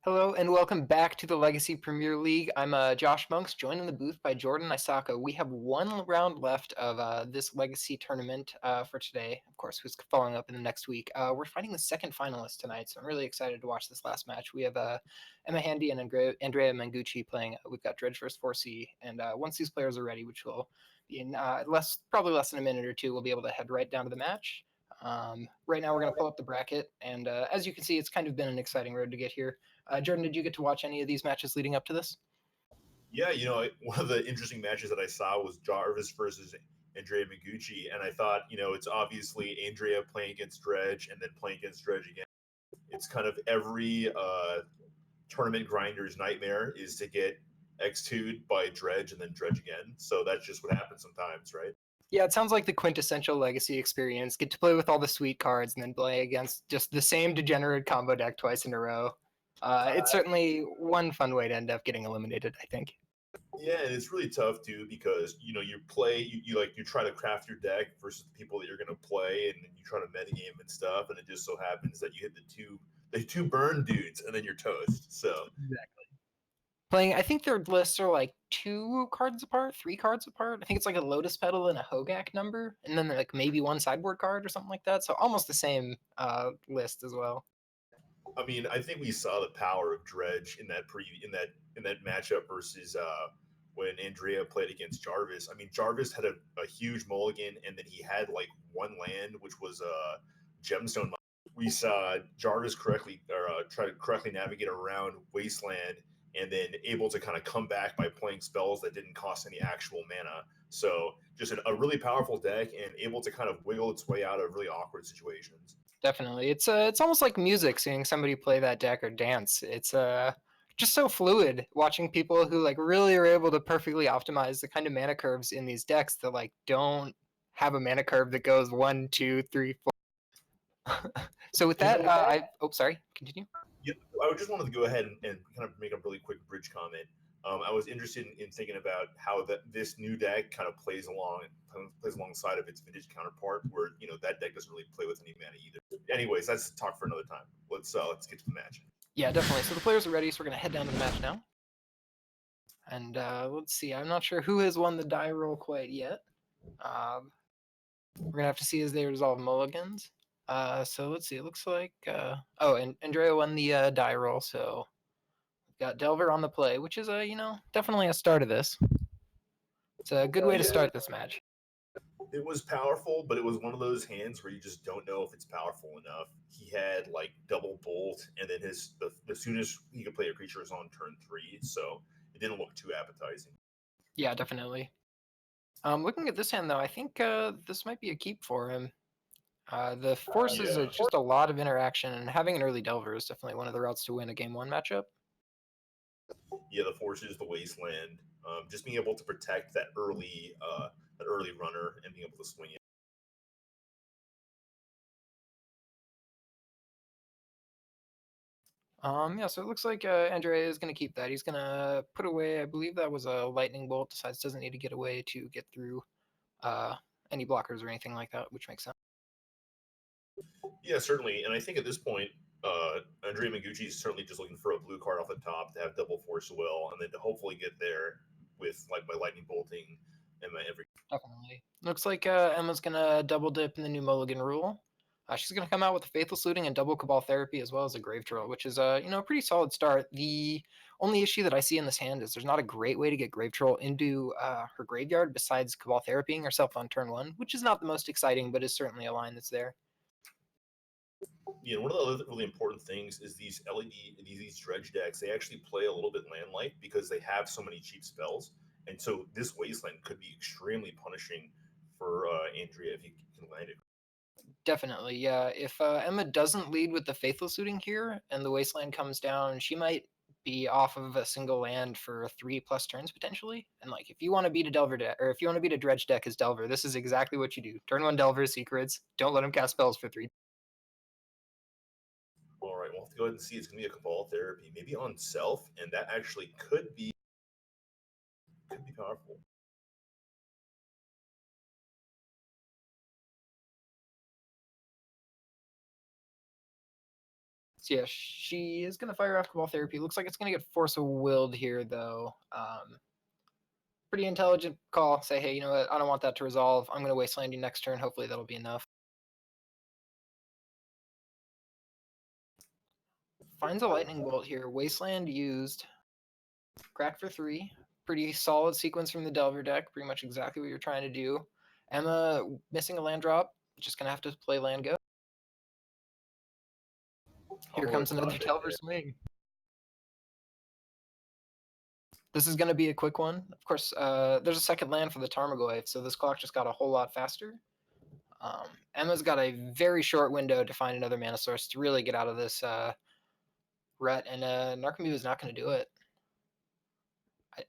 Hello and welcome back to the Legacy Premier League. I'm Josh Monks, joined in the booth by Jordan Isaka. We have one round left of this Legacy tournament for today. Of course, who's following up in the next week. We're fighting the second finalist tonight, so I'm really excited to watch this last match. We have Emma Handy and Andrea Mengucci playing. We've got Dredge versus 4C, and once these players are ready, which will be in probably less than a minute or two, we'll be able to head right down to the match. Right now, we're going to pull up the bracket, and as you can see, it's kind of been an exciting road to get here. Jordan, did you get to watch any of these matches leading up to this? Yeah, one of the interesting matches that I saw was Jarvis versus Andrea Mengucci, and I thought, it's obviously Andrea playing against Dredge and then playing against Dredge again. It's kind of every tournament grinder's nightmare is to get X2'd by Dredge and then Dredge again. So that's just what happens sometimes, right? Yeah, it sounds like the quintessential Legacy experience. Get to play with all the sweet cards and then play against just the same degenerate combo deck twice in a row. It's certainly one fun way to end up getting eliminated, I think. Yeah, and it's really tough too because you play you try to craft your deck versus the people that you're gonna play, and you try to metagame and stuff, and it just so happens that you hit the two burn dudes, and then you're toast. So Exactly. Playing, I think their lists are like 2 cards apart, 3 cards apart. I think it's like a Lotus Petal and a Hogak number, and then like maybe one sideboard card or something like that. So almost the same list as well. I mean, I think we saw the power of Dredge in that matchup versus when Andrea played against Jarvis. I mean, Jarvis had a huge mulligan, and then he had like one land, which was a gemstone. We saw Jarvis try to correctly navigate around Wasteland, and then able to kind of come back by playing spells that didn't cost any actual mana. So just a really powerful deck, and able to kind of wiggle its way out of really awkward situations. Definitely, it's almost like music, seeing somebody play that deck or dance. It's just so fluid watching people who like really are able to perfectly optimize the kind of mana curves in these decks that like don't have a mana curve that goes 1, 2, 3, 4. So with You that, know, sorry, continue. Yeah, I just wanted to go ahead and kind of make a really quick bridge comment. I was interested in thinking about how this new deck kind of plays alongside of its vintage counterpart, where that deck doesn't really play with any mana either. Anyways, that's talk for another time. Let's get to the match. Yeah, definitely. So the players are ready, so we're gonna head down to the match now. And let's see. I'm not sure who has won the die roll quite yet. We're gonna have to see as they resolve mulligans. So let's see. It looks like and Andrea won the die roll, so we've got Delver on the play, which is definitely a start of this. It's a good way to start this match. It was powerful, but it was one of those hands where you just don't know if it's powerful enough. He had like double bolt, and then the soonest he could play a creature is on turn 3, so it didn't look too appetizing. Yeah, definitely. Looking at this hand though, I think this might be a keep for him. The forces are just a lot of interaction, and having an early Delver is definitely one of the routes to win a game 1 matchup. Yeah, the forces, the wasteland, just being able to protect that early runner and being able to swing it. Yeah, so it looks like Andrea is going to keep that. He's going to put away, I believe that was a lightning bolt. Decides doesn't need to get away to get through uh, any blockers or anything like that, which makes sense. Yeah, certainly. And I think at this point, Andrea Mengucci is certainly just looking for a blue card off the top to have double force will, and then to hopefully get there with like by lightning bolting and my every. Definitely. Looks like Emma's going to double dip in the new mulligan rule. She's going to come out with a Faithless Looting and double Cabal Therapy, as well as a Grave Troll, which is a pretty solid start. The only issue that I see in this hand is there's not a great way to get Grave Troll into her graveyard besides Cabal Therapying herself on turn 1, which is not the most exciting, but is certainly a line that's there. One of the other really important things is these these dredge decks. They actually play a little bit land-like because they have so many cheap spells, and so this wasteland could be extremely punishing for Andrea if you can land it. Definitely, yeah. If Emma doesn't lead with the Faithless Looting here and the Wasteland comes down, she might be off of a single land for 3+ turns potentially. And like, if you want to beat a Delver deck, or if you want to beat a Dredge deck as Delver, this is exactly what you do. Turn 1 Delver Secrets. Don't let him cast spells for 3. All right, we'll have to go ahead and see. It's going to be a cabal therapy, maybe on self, and that actually could be powerful. So yeah, she is going to fire off Cabal Therapy. Looks like it's going to get Force of Willed here, though. Pretty intelligent call. Say, hey, you know what? I don't want that to resolve. I'm going to Wasteland you next turn. Hopefully that'll be enough. Finds a Lightning Bolt here. Wasteland used. Crack for 3. Pretty solid sequence from the Delver deck. Pretty much exactly what you're trying to do. Emma missing a land drop. Just going to have to play land go. Here comes another Delver swing. This is going to be a quick one. Of course, there's a second land for the Tarmogoyf, so this clock just got a whole lot faster. Emma's got a very short window to find another mana source to really get out of this rut, and Narcomoeba is not going to do it.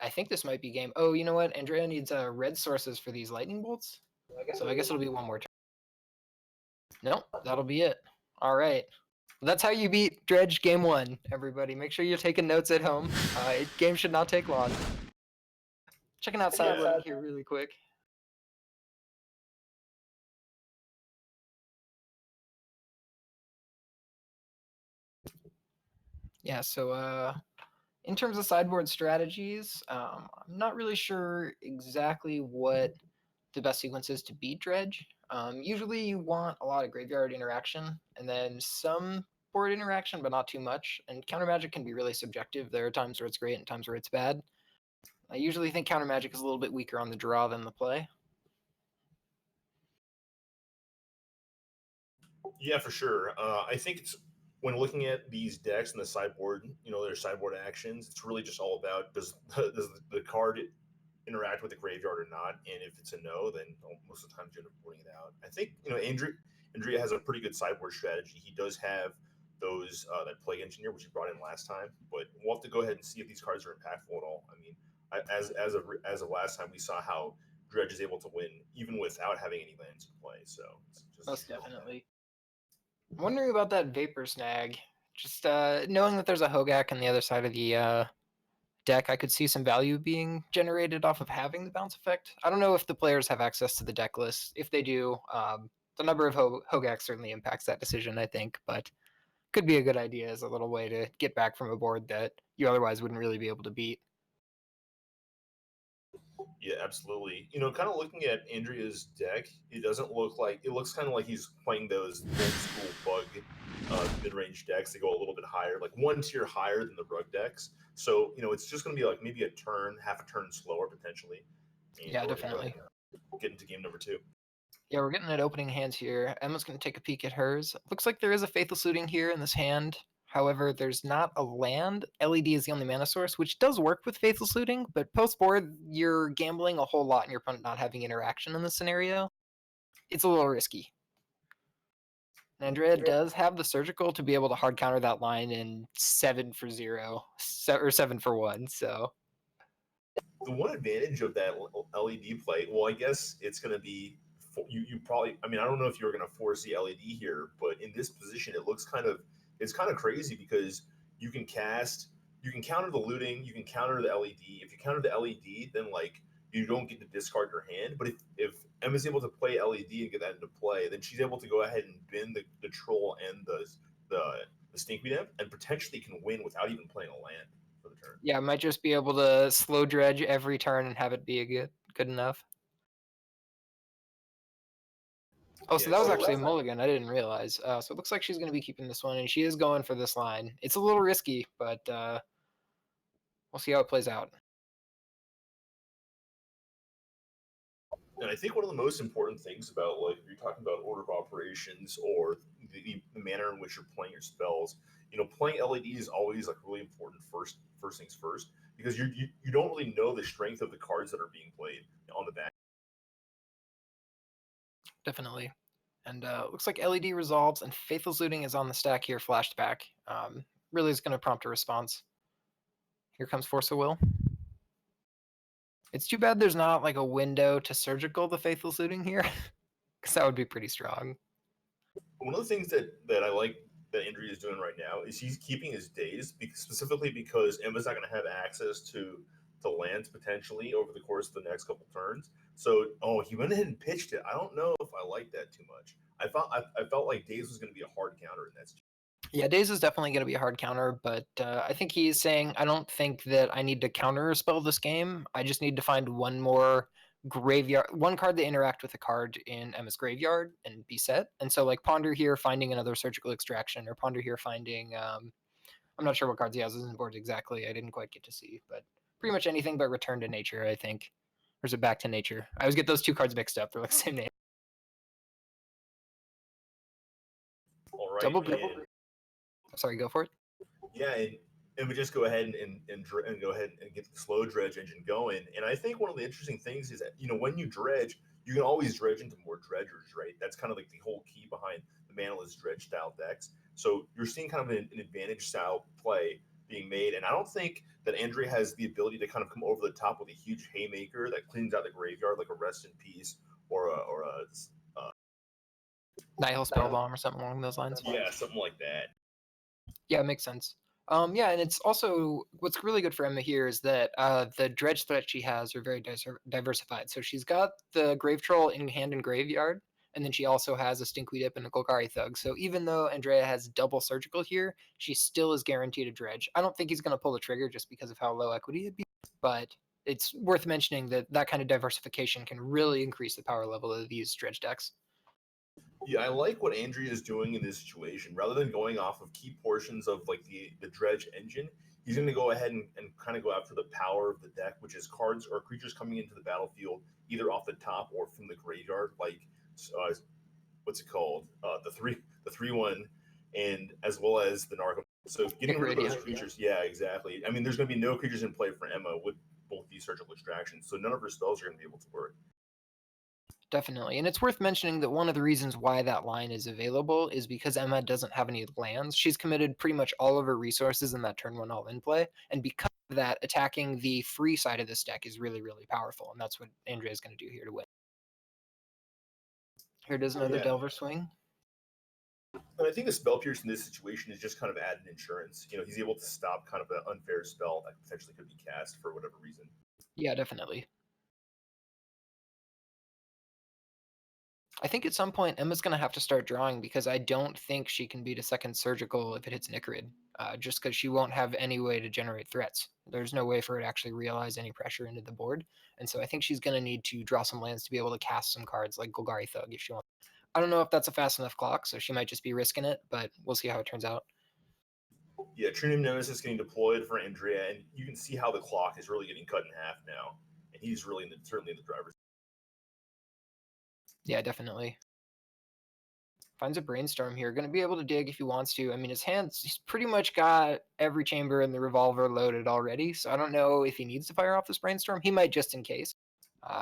I think this might be game. Oh, you know what? Andrea needs red sources for these lightning bolts, so I guess it'll be one more turn. Nope, that'll be it. All right. That's how you beat Dredge game 1, everybody. Make sure you're taking notes at home. Game should not take long. Checking out Sideboard here really quick. Yeah, so in terms of sideboard strategies, I'm not really sure exactly what the best sequence is to beat Dredge. Usually you want a lot of graveyard interaction and then some board interaction, but not too much. And counter magic can be really subjective. There are times where it's great and times where it's bad. I usually think counter magic is a little bit weaker on the draw than the play. Yeah, for sure. I think it's when looking at these decks and the sideboard, their sideboard actions, it's really just all about does the card interact with the graveyard or not, and if it's a no, then most of the time you end up putting it out. I think Andrea has a pretty good sideboard strategy. He does have those that Plague Engineer, which he brought in last time, but we'll have to go ahead and see if these cards are impactful at all. I mean, as of last time, we saw how Dredge is able to win even without having any lands in play. So it's just most definitely. I'm wondering about that Vapor Snag. Just knowing that there's a Hogak on the other side of the deck, I could see some value being generated off of having the bounce effect. I don't know if the players have access to the deck list. If they do, the number of Hogaks certainly impacts that decision, I think, but could be a good idea as a little way to get back from a board that you otherwise wouldn't really be able to beat. Yeah, absolutely. Kind of looking at Andrea's deck, it looks kind of like he's playing those old school bug mid-range decks. They go a little bit higher, like one tier higher than the rug decks. So it's just going to be like maybe half a turn slower potentially. Yeah, definitely. Get into game number 2. Yeah, we're getting at opening hands here. Emma's going to take a peek at hers. Looks like there is a Faithless Looting here in this hand. However, there's not a land. LED is the only mana source, which does work with Faithless Looting, but post-board, you're gambling a whole lot and your opponent not having interaction in this scenario. It's a little risky. Andrea does have the Surgical to be able to hard counter that line in 7 for 0, or 7 for 1, so... The one advantage of that LED play, well, I guess it's going to be you probably. I mean, I don't know if you're going to force the LED here, but in this position, it's kind of crazy because you can counter the looting, you can counter the LED. If you counter the LED, then like you don't get to discard your hand. But if Emma's able to play LED and get that into play, then she's able to go ahead and bin the troll and the Stinkweed Imp and potentially can win without even playing a land. Yeah, I might just be able to slow Dredge every turn and have it be good enough. Oh, so that was actually a mulligan. I didn't realize. So it looks like she's going to be keeping this one, and she is going for this line. It's a little risky, but we'll see how it plays out. And I think one of the most important things about, like, if you're talking about order of operations or the manner in which you're playing your spells, playing LED is always like really important first things first, because you don't really know the strength of the cards that are being played on the back. Definitely. And looks like LED resolves and Faithless Looting is on the stack here, flashed back. Really is going to prompt a response. Here comes Force of Will. It's too bad there's not like a window to Surgical the Faithless Looting here, because that would be pretty strong. One of the things that I like that Andrea is doing right now is he's keeping his days, specifically because Emma's not going to have access to lands potentially over the course of the next couple turns. So, he went ahead and pitched it. I don't know if I like that too much. I felt like Days was going to be a hard counter in that situation. Yeah, Daze is definitely going to be a hard counter, but I think he's saying, I don't think that I need to counter spell this game. I just need to find one more one card that interact with a card in Emma's graveyard and be set. And so like Ponder here finding another surgical extraction, or Ponder here finding, I'm not sure what cards he has in his board exactly. I didn't quite get to see, but pretty much anything but Return to Nature, I think. Or is it Back to Nature? I always get those two cards mixed up. They're like the same name. All right, Double. and Sorry, go for it. yeah, and we just go ahead and go ahead and get the slow dredge engine going. And I think one of the interesting things is that when you dredge, you can always dredge into more dredgers, right? That's kind of like the whole key behind the manaless dredge style decks. So you're seeing kind of an advantage style play being made, and I don't think that Andrea has the ability to kind of come over the top with a huge haymaker that cleans out the graveyard like a Rest in Peace or a Nihil Spellbomb or something along those lines. yeah, something like that. Yeah, it makes sense. Yeah, and it's also what's really good for Emma here is that the dredge threats she has are very diversified. So she's got the Grave Troll in hand and graveyard, and then she also has a Stinkweed Dip and a Golgari Thug. So even though Andrea has double surgical here, she still is guaranteed a dredge. I don't think he's going to pull the trigger just because of how low equity it'd be, but it's worth mentioning that that kind of diversification can really increase the power level of these dredge decks. Yeah, I like what Andrea is doing in this situation. Rather than going off of key portions of like the dredge engine, he's going to go ahead and kind of go after the power of the deck, which is cards or creatures coming into the battlefield either off the top or from the graveyard, like what's it called, the 3/1, and as well as the Narco. So getting rid of those creatures, yeah, exactly. I mean, there's going to be no creatures in play for Emma with both these surgical extractions, so none of her spells are going to be able to work. Definitely. And it's worth mentioning that one of the reasons why that line is available is because Emma doesn't have any lands. She's committed pretty much all of her resources in that turn one all in play. And because of that, attacking the free side of this deck is really, really powerful. And that's what Andrea is going to do here to win. Here does another Delver swing. And I think the Spell Pierce in this situation is just kind of added insurance. He's able to stop kind of an unfair spell that potentially could be cast for whatever reason. Yeah, definitely. I think at some point Emma's going to have to start drawing because I don't think she can beat a second surgical if it hits Nicarid, just because she won't have any way to generate threats. There's no way for her to actually realize any pressure into the board. And so I think she's going to need to draw some lands to be able to cast some cards like Golgari Thug if she wants. I don't know if that's a fast enough clock, so she might just be risking it, but we'll see how it turns out. Yeah, Trinium Nemesis is getting deployed for Andrea, and you can see how the clock is really getting cut in half now. And he's really certainly in the driver's. Yeah, definitely. Finds a Brainstorm here. Going to be able to dig if he wants to. I mean, he's pretty much got every chamber in the revolver loaded already, so I don't know if he needs to fire off this Brainstorm. He might just in case.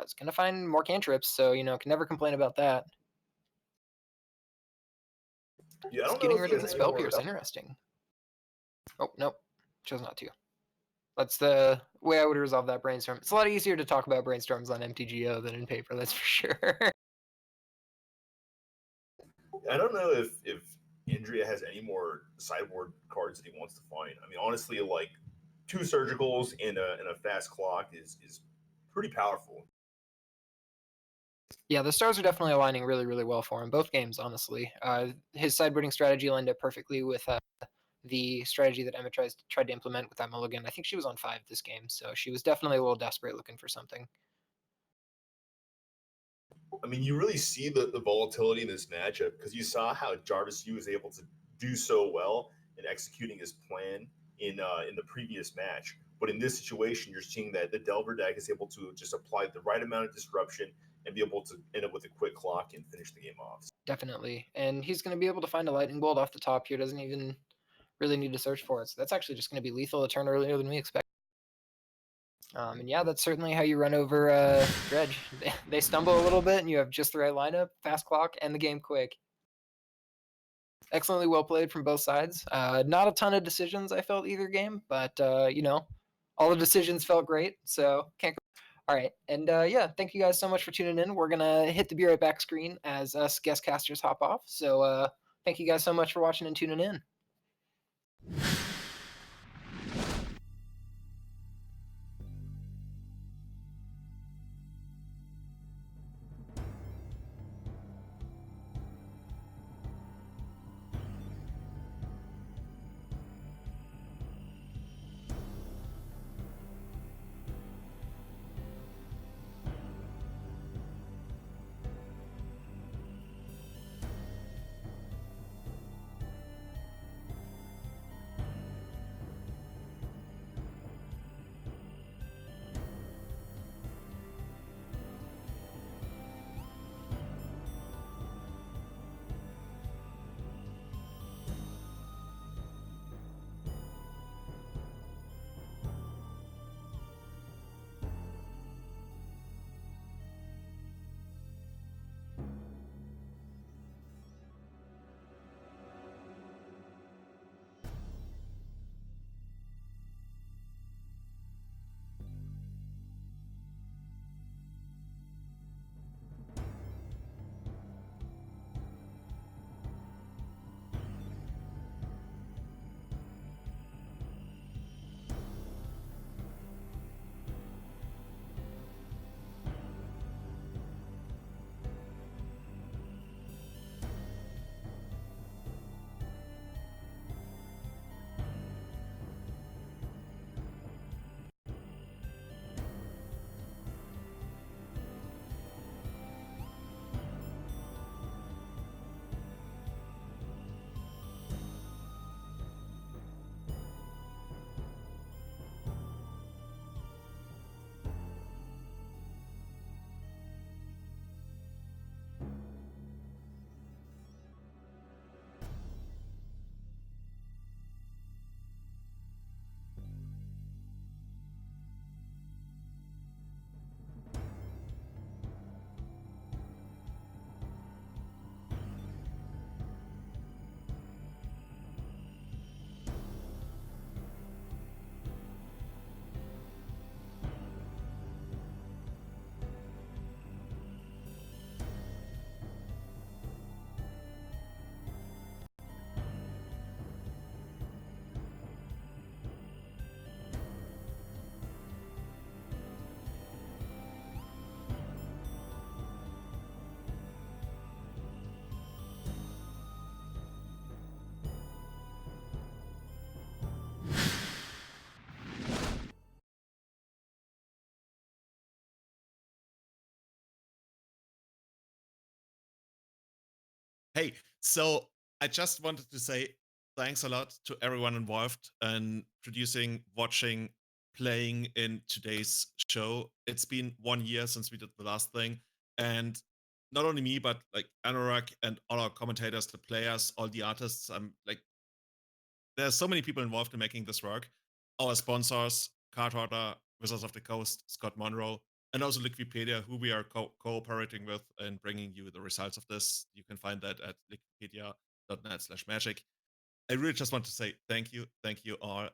It's going to find more cantrips, so, can never complain about that. Yeah, I don't it's getting know rid of the Spell Pierce. Interesting. Oh, nope. Chose not to. That's the way I would resolve that Brainstorm. It's a lot easier to talk about Brainstorms on MTGO than in paper, that's for sure. I don't know if Andrea has any more sideboard cards that he wants to find. I mean, honestly, like 2 surgicals and a fast clock is pretty powerful. Yeah, the stars are definitely aligning really, really well for him. Both games, honestly. His sideboarding strategy lined up perfectly with the strategy that Emma tried to implement with that mulligan. I think she was on 5 this game, so she was definitely a little desperate looking for something. I mean, you really see the volatility in this matchup because you saw how Jarvis was able to do so well in executing his plan in the previous match. But in this situation, you're seeing that the Delver deck is able to just apply the right amount of disruption and be able to end up with a quick clock and finish the game off. Definitely. And he's going to be able to find a Lightning Bolt off the top here. Doesn't even really need to search for it. So that's actually just going to be lethal a turn earlier than we expect. And yeah, that's certainly how you run over Dredge. They stumble a little bit, and you have just the right lineup, fast clock, and the game quick. Excellently well played from both sides. Not a ton of decisions I felt either game, but all the decisions felt great. So can't. All right, and yeah, thank you guys so much for tuning in. We're gonna hit the Be Right Back screen as us guest casters hop off. So thank you guys so much for watching and tuning in. Hey, so I just wanted to say thanks a lot to everyone involved in producing, watching, playing in today's show. It's been 1 year since we did the last thing. And not only me, but like Anorak and all our commentators, the players, all the artists. I'm like, there's so many people involved in making this work. Our sponsors, Card Hoarder, Wizards of the Coast, Scott Monroe, and also Liquipedia, who we are cooperating with and bringing you the results of this. You can find that at liquipedia.net/magic. I really just want to say thank you all.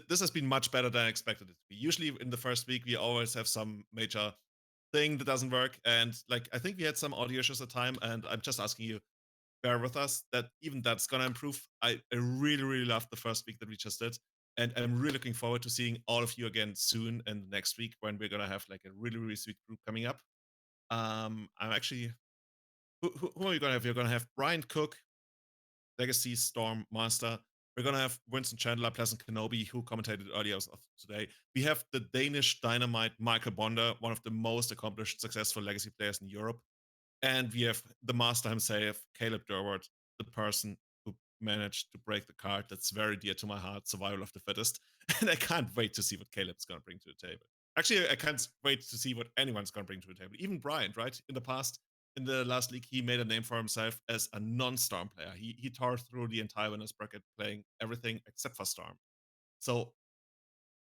This has been much better than I expected it to be. Usually in the first week we always have some major thing that doesn't work, and like I think we had some audio issues at time, and I'm just asking you bear with us that even that's gonna improve. I really, really loved the first week that we just did. And I'm really looking forward to seeing all of you again soon and next week when we're gonna have like a really, really sweet group coming up. I'm actually who are you gonna have? You're gonna have Bryant Cook, Legacy Storm Master. We're gonna have Vincent Chandler, Pleasant Kenobi, who commentated earlier of today. We have the Danish dynamite Michael Bonde, one of the most accomplished, successful legacy players in Europe. And we have the master himself, Caleb Durward, the person who managed to break the card that's very dear to my heart, Survival of the Fittest. And I can't wait to see what Caleb's going to bring to the table. Actually, I can't wait to see what anyone's going to bring to the table. Even Bryant, right? In the past, in the last league, he made a name for himself as a non-Storm player. He tore through the entire winners bracket, playing everything except for Storm. So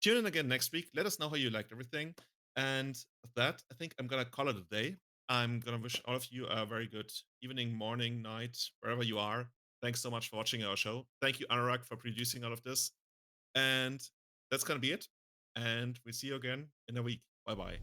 tune in again next week. Let us know how you liked everything. And with that, I think I'm gonna call it a day. I'm gonna wish all of you a very good evening, morning, night, wherever you are. Thanks so much for watching our show. Thank you, Anurag, for producing all of this. And that's gonna be it. And we'll see you again in a week. Bye bye.